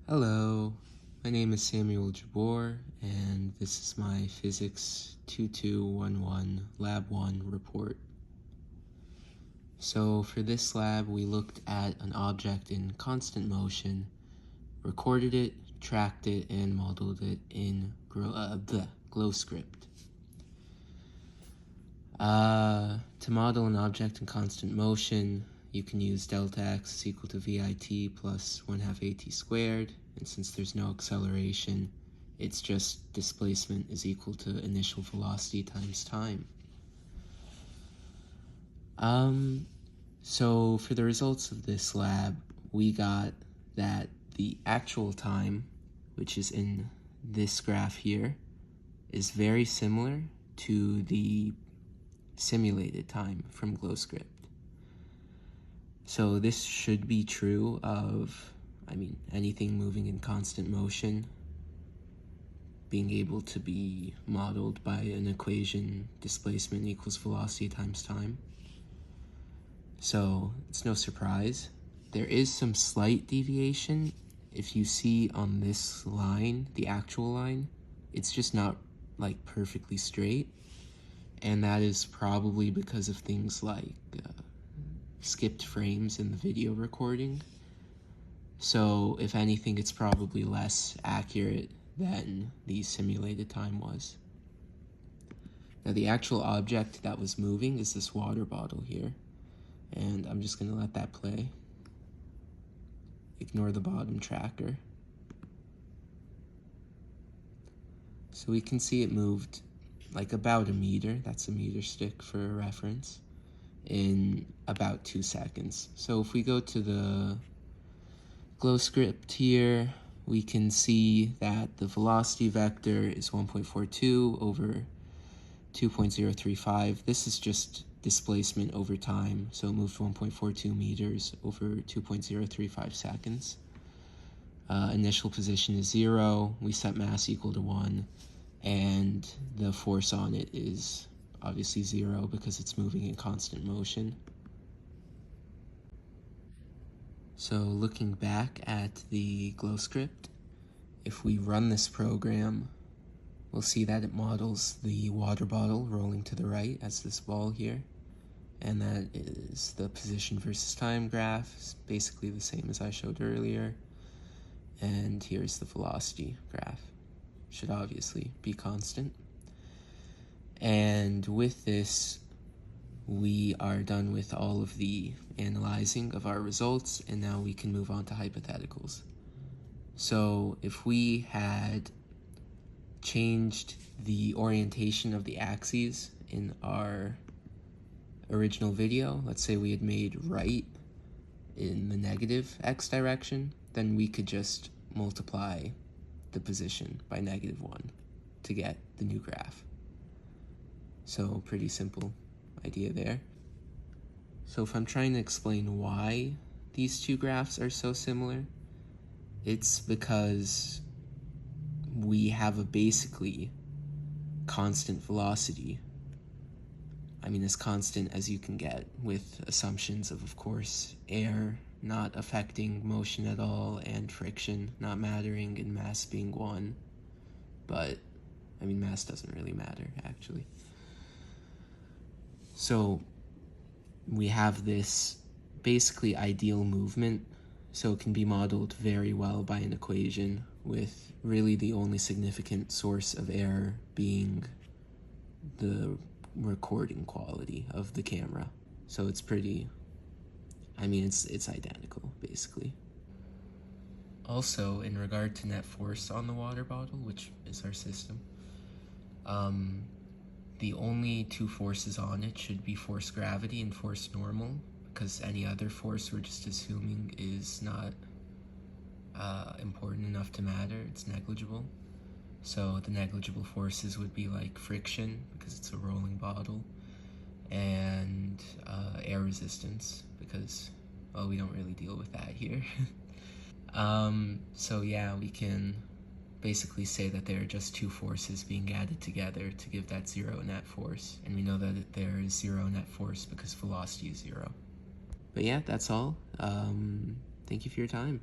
Hello, my name is Samuel Jabor, and this is my Physics 2211 Lab 1 report. So for this lab, we looked at an object in constant motion, recorded it, tracked it, and modeled it in GlowScript. To model an object in constant motion, you can use delta x is equal to VIT plus 1/2 AT squared, and since there's no acceleration, it's just displacement is equal to initial velocity times time. So for the results of this lab, we got that the actual time, which is in this graph here, is very similar to the simulated time from GlowScript. So this should be true of, anything moving in constant motion being able to be modeled by an equation displacement equals velocity times time. So it's no surprise. There is some slight deviation. If you see on this line, the actual line, it's just not like perfectly straight. And that is probably because of things like skipped frames in the video recording. So if anything, it's probably less accurate than the simulated time was. Now the actual object that was moving is this water bottle here, and I'm just going to let that play. Ignore the bottom tracker. So we can see it moved like about a meter, that's a meter stick for a reference, in about 2 seconds. So if we go to the GlowScript here, we can see that the velocity vector is 1.42 over 2.035. This is just displacement over time, so it moved 1.42 meters over 2.035 seconds. Initial position is 0, we set mass equal to 1, and the force on it is obviously 0 because it's moving in constant motion. So looking back at the GlowScript, if we run this program, we'll see that it models the water bottle rolling to the right as this ball here, and that is the position versus time graph, it's basically the same as I showed earlier, and here's the velocity graph. Should obviously be constant. And with this, we are done with all of the analyzing of our results, and now we can move on to hypotheticals. So if we had changed the orientation of the axes in our original video, let's say we had made right in the negative x direction, then we could just multiply the position by -1 to get the new graph. So pretty simple idea there. So if I'm trying to explain why these two graphs are so similar, it's because we have a basically constant velocity. As constant as you can get, with assumptions of course, air not affecting motion at all and friction not mattering and mass being 1. But, mass doesn't really matter, actually. So we have this basically ideal movement, so it can be modeled very well by an equation, with really the only significant source of error being the recording quality of the camera. So it's pretty, it's identical, basically. Also, in regard to net force on the water bottle, which is our system, the only two forces on it should be force gravity and force normal, because any other force we're just assuming is not important enough to matter, it's negligible. So the negligible forces would be like friction, because it's a rolling bottle, and air resistance, because, well, we don't really deal with that here. So yeah, we can basically say that there are just two forces being added together to give that 0 net force, and we know that there is 0 net force because velocity is 0. But yeah, that's all. Thank you for your time.